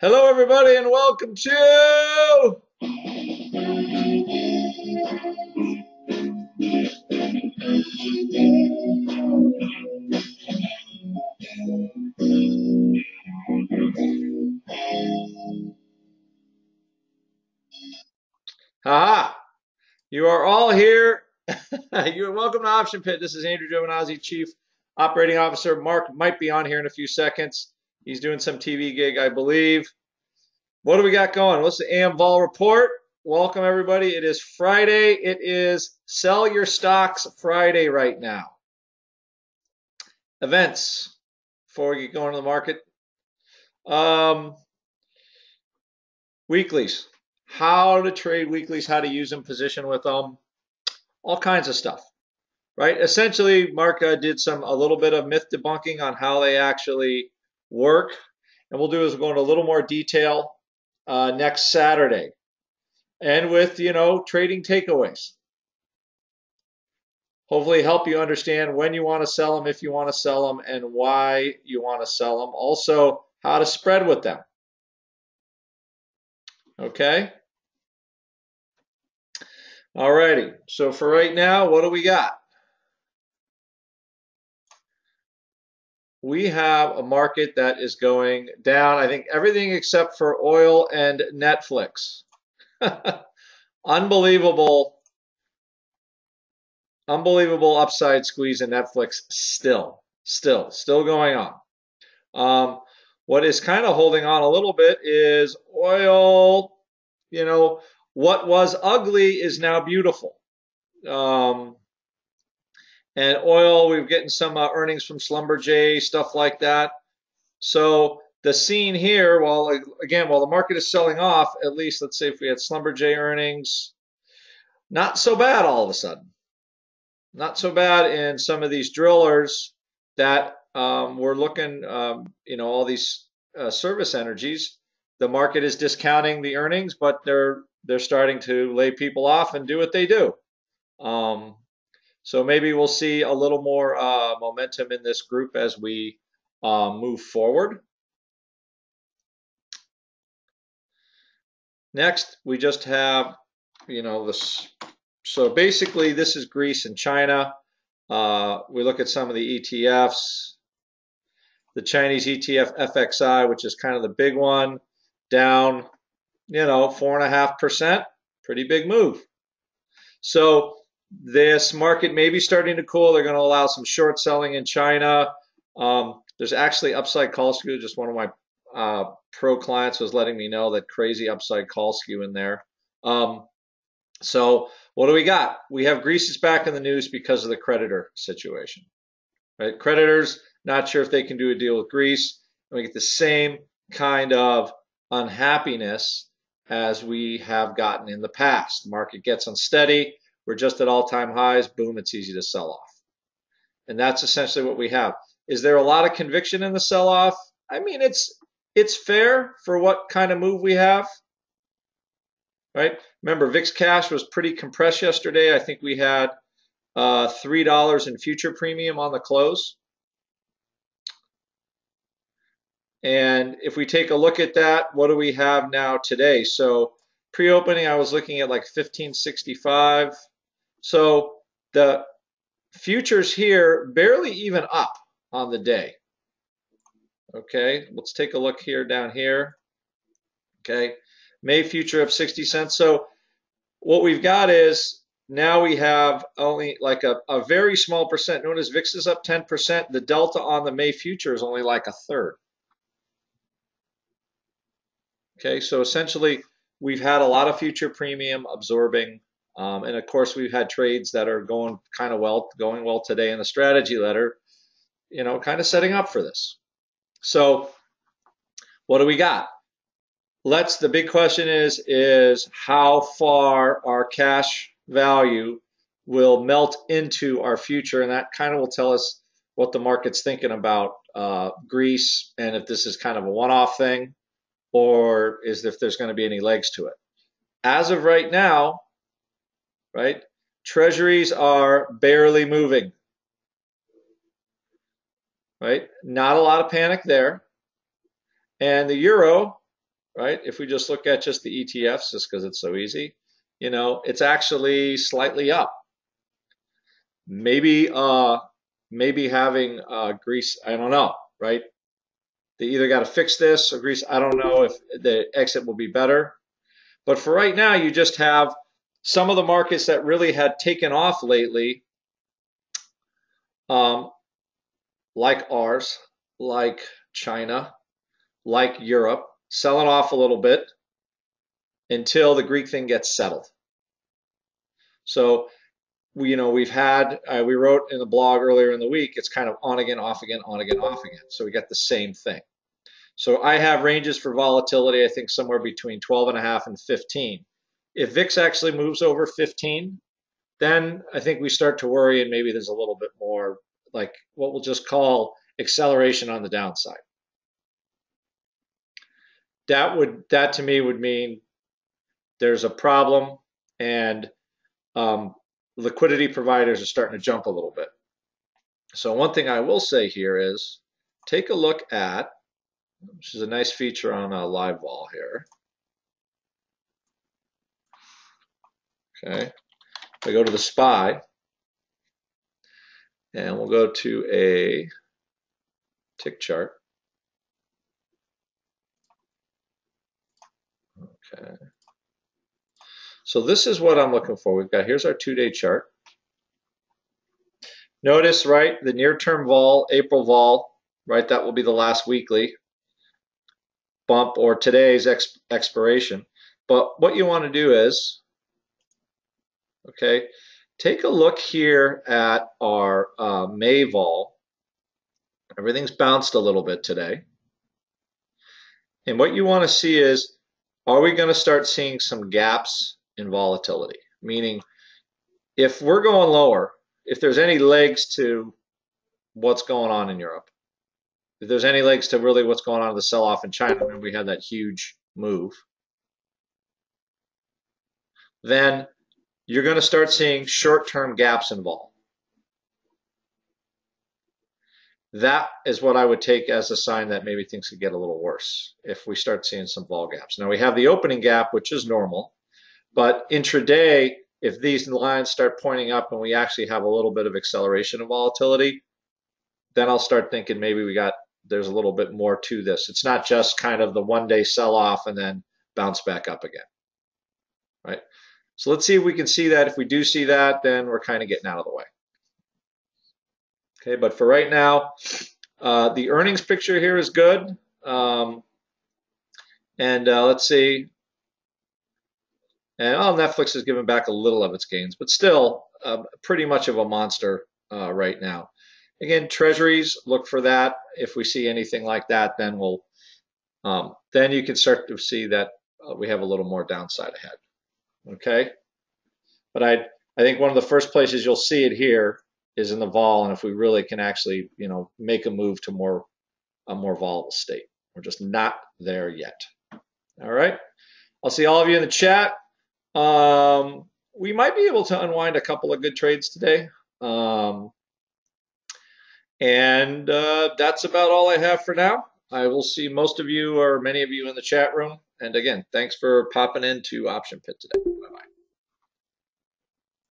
Hello, everybody, and welcome to. Haha! You are all here. You are welcome to Option Pit. This is Andrew Giovinazzi, Chief Operating Officer. Mark might be on here in a few seconds. He's doing some TV gig, I believe. What do we got going? What's the AM Vol report? Welcome, everybody. It is Friday. It is Sell Your Stocks Friday right now. Events before we get going to the market. Weeklies. How to trade weeklies, how to use them, position with them, all kinds of stuff, right? Essentially, Mark did a little bit of myth debunking on how they actually work. And we'll do is go into a little more detail next Saturday. And with, trading takeaways. Hopefully help you understand when you want to sell them, if you want to sell them, and why you want to sell them. Also, how to spread with them. Okay? Alrighty. So for right now, what do we got? We have a market that is going down. I think everything except for oil and Netflix. Unbelievable upside squeeze in Netflix still going on. What is kind of holding on a little bit is oil. What was ugly is now beautiful. And oil, we're getting some earnings from Schlumberger, stuff like that. So the scene here, while the market is selling off, at least let's say if we had Schlumberger earnings, not so bad all of a sudden. Not so bad in some of these drillers that we're looking, all these service energies. The market is discounting the earnings, but they're starting to lay people off and do what they do. So maybe we'll see a little more momentum in this group as we move forward. Next, we just have, this. So basically, this is Greece and China. We look at some of the ETFs. The Chinese ETF FXI, which is kind of the big one, down, 4.5%. Pretty big move. So this market may be starting to cool. They're going to allow some short selling in China. There's actually upside call skew. Just one of my pro clients was letting me know that crazy upside call skew in there. So what do we got? We have Greece is back in the news because of the creditor situation. Right? Creditors, not sure if they can do a deal with Greece. And we get the same kind of unhappiness as we have gotten in the past. The market gets unsteady. We're just at all-time highs. Boom, it's easy to sell off. And that's essentially what we have. Is there a lot of conviction in the sell-off? I mean, it's fair for what kind of move we have. Right? Remember, VIX cash was pretty compressed yesterday. I think we had $3 in future premium on the close. And if we take a look at that, what do we have now today? So pre-opening, I was looking at like 1565. So the futures here barely even up on the day. Okay, let's take a look here down here. Okay, May future of 60 cents. So what we've got is now we have only like a very small percent. Notice VIX is up 10%. The delta on the May future is only like a third. Okay, so essentially we've had a lot of future premium absorbing. And of course, we've had trades that are going well today in the strategy letter, kind of setting up for this. So what do we got? The big question is how far our cash value will melt into our future, and that kind of will tell us what the market's thinking about Greece, and if this is kind of a one-off thing, or if there's going to be any legs to it. As of right now, right, treasuries are barely moving. Right? Not a lot of panic there. And the euro right? If we just look at just the ETFs, just because it's so easy, it's actually slightly up. Maybe maybe having Greece, I don't know, right? They either got to fix this or Greece, I don't know if the exit will be better. But for right now, you just have some of the markets that really had taken off lately, um, like ours, like China, like Europe, selling off a little bit until the Greek thing gets settled. So we've had, we wrote in the blog earlier in the week, it's kind of on again, off again, on again, off again. So we got the same thing. So I have ranges for volatility, I think somewhere between 12.5 and 15. If VIX actually moves over 15, then I think we start to worry and maybe there's a little bit more like what we'll just call acceleration on the downside. That to me would mean there's a problem and liquidity providers are starting to jump a little bit. So one thing I will say here is take a look at, which is a nice feature on a live vol here. Okay, we go to the SPY and we'll go to a tick chart. Okay. So this is what I'm looking for. Here's our 2-day chart. Notice, right, the near-term vol, April vol, right, that will be the last weekly bump or today's expiration. But what you want to do is, okay, take a look here at our May vol. Everything's bounced a little bit today. And what you want to see is, are we going to start seeing some gaps in volatility? Meaning, if we're going lower, if there's any legs to what's going on in Europe, if there's any legs to really what's going on in the sell-off in China, and we had that huge move, then you're going to start seeing short-term gaps in vol. That is what I would take as a sign that maybe things could get a little worse if we start seeing some vol gaps. Now we have the opening gap, which is normal, but intraday, if these lines start pointing up and we actually have a little bit of acceleration of volatility, then I'll start thinking maybe there's a little bit more to this. It's not just kind of the one-day sell-off and then bounce back up again, right? So let's see if we can see that. If we do see that, then we're kind of getting out of the way. Okay, but for right now, the earnings picture here is good. Let's see. And Netflix has given back a little of its gains, but still pretty much of a monster right now. Again, treasuries, look for that. If we see anything like that, then then you can start to see that we have a little more downside ahead. Okay, but I think one of the first places you'll see it here is in the vol, and if we really can actually make a move to a more volatile state. We're just not there yet. All right, I'll see all of you in the chat. We might be able to unwind a couple of good trades today. That's about all I have for now. I will see most of you or many of you in the chat room. And again, thanks for popping into Option Pit today.